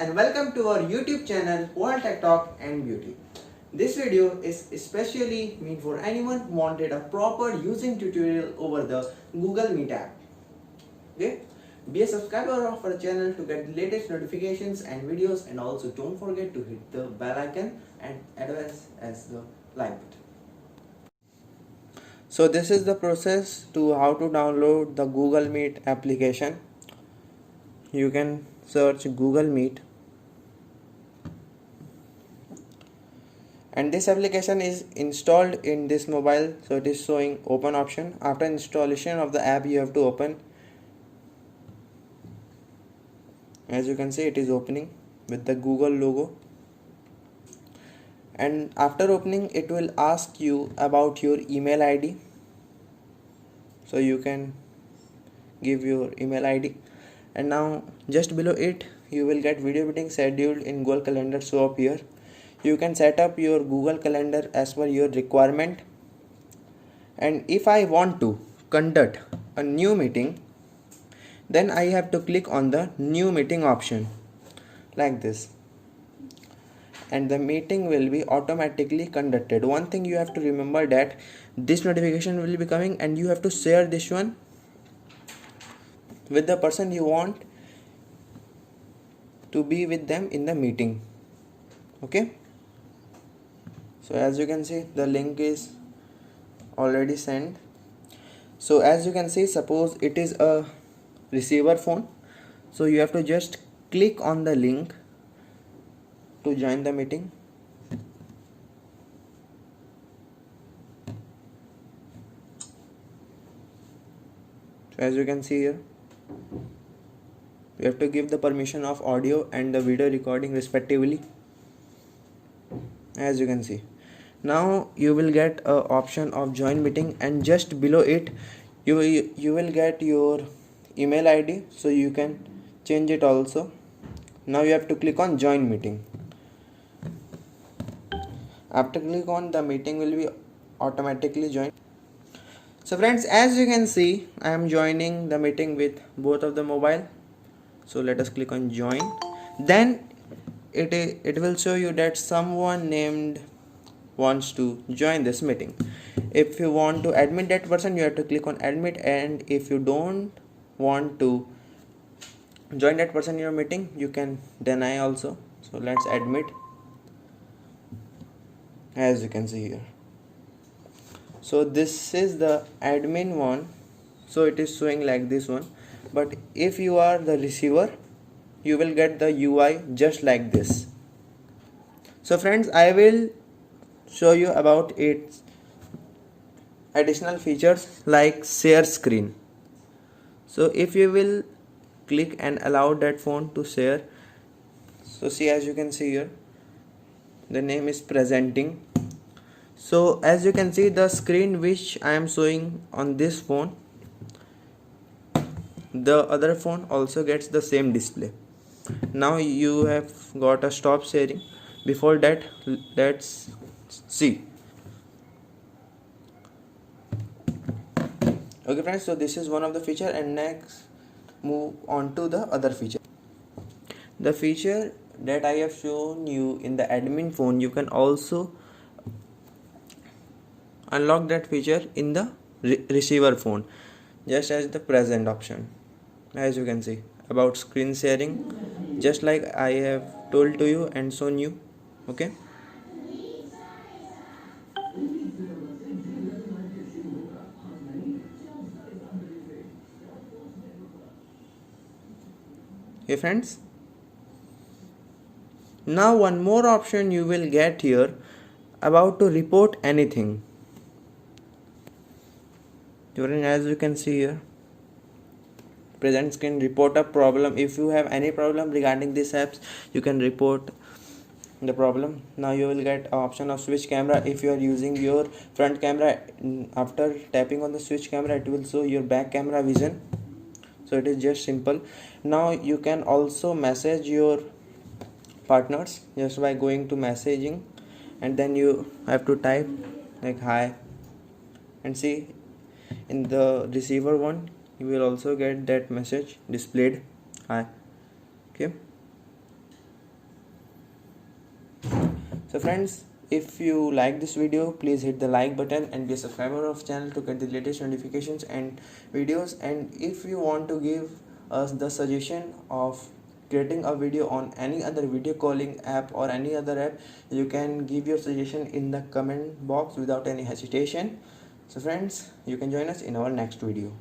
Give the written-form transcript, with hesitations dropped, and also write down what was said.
and welcome to our YouTube channel World Tech Talk and Beauty. This video is especially meant for anyone who wanted a proper using tutorial over the Google Meet app. Okay? Be a subscriber of our channel to get the latest notifications and videos, and also don't forget to hit the bell icon and as the like button. So this is the process to how to download the Google Meet application. You can search Google Meet, and this application is installed in this mobile, so it is showing open option. After installation of the app, you have to open. As you can see, it is opening with the Google logo, and after opening it will ask you about your email ID, so you can give your email ID. And now just below it you will get video meeting scheduled in Google Calendar show up here. You can set up your Google Calendar as per your requirement, and if I want to conduct a new meeting, then I have to click on the new meeting option like this, and the meeting will be automatically conducted. One thing you have to remember, that this notification will be coming and you have to share this one with the person you want to be with them in the meeting. Okay, so as you can see, the link is already sent. So as you can see, suppose it is a receiver phone, so you have to just click on the link to join the meeting. So as you can see here, you have to give the permission of audio and the video recording respectively. As you can see, now you will get a option of join meeting, and just below it you will get your email ID, so you can change it also. Now you have to click on join meeting. After click on, the meeting will be automatically joined. So friends, as you can see, I am joining the meeting with both of the mobile. So let us click on join. Then it will show you that someone named wants to join this meeting. If you want to admit that person, you have to click on admit, and if you don't want to join that person in your meeting, you can deny also. So let's admit. As you can see here, so this is the admin one, so it is showing like this one. But if you are the receiver, you will get the UI just like this. So friends, I will show you about its additional features like share screen. So if you will click and allow that phone to share, so see, as you can see here, the name is presenting. So as you can see, the screen which I am showing on this phone, the other phone also gets the same display. Now you have got a stop sharing. Before that, let's see. Okay friends, so this is one of the feature, and next move on to the other feature. The feature that I have shown you in the admin phone, you can also unlock that feature in the receiver phone, just as the present option. As you can see, about screen sharing, just like I have told to you and shown you. Okay, hey friends, now one more option you will get here, about to report anything. As you can see here, present screen, report a problem. If you have any problem regarding these apps, you can report the problem. Now you will get an option of switch camera. If you are using your front camera, after tapping on the switch camera, it will show your back camera vision. So it is just simple. Now you can also message your partners just by going to messaging, and then you have to type like hi, and see, in the receiver one you will also get that message displayed hi. Okay, So friends, if you like this video, please hit the like button and be a subscriber of channel to get the latest notifications and videos. And if you want to give us the suggestion of creating a video on any other video calling app or any other app, you can give your suggestion in the comment box without any hesitation. So friends, you can join us in our next video.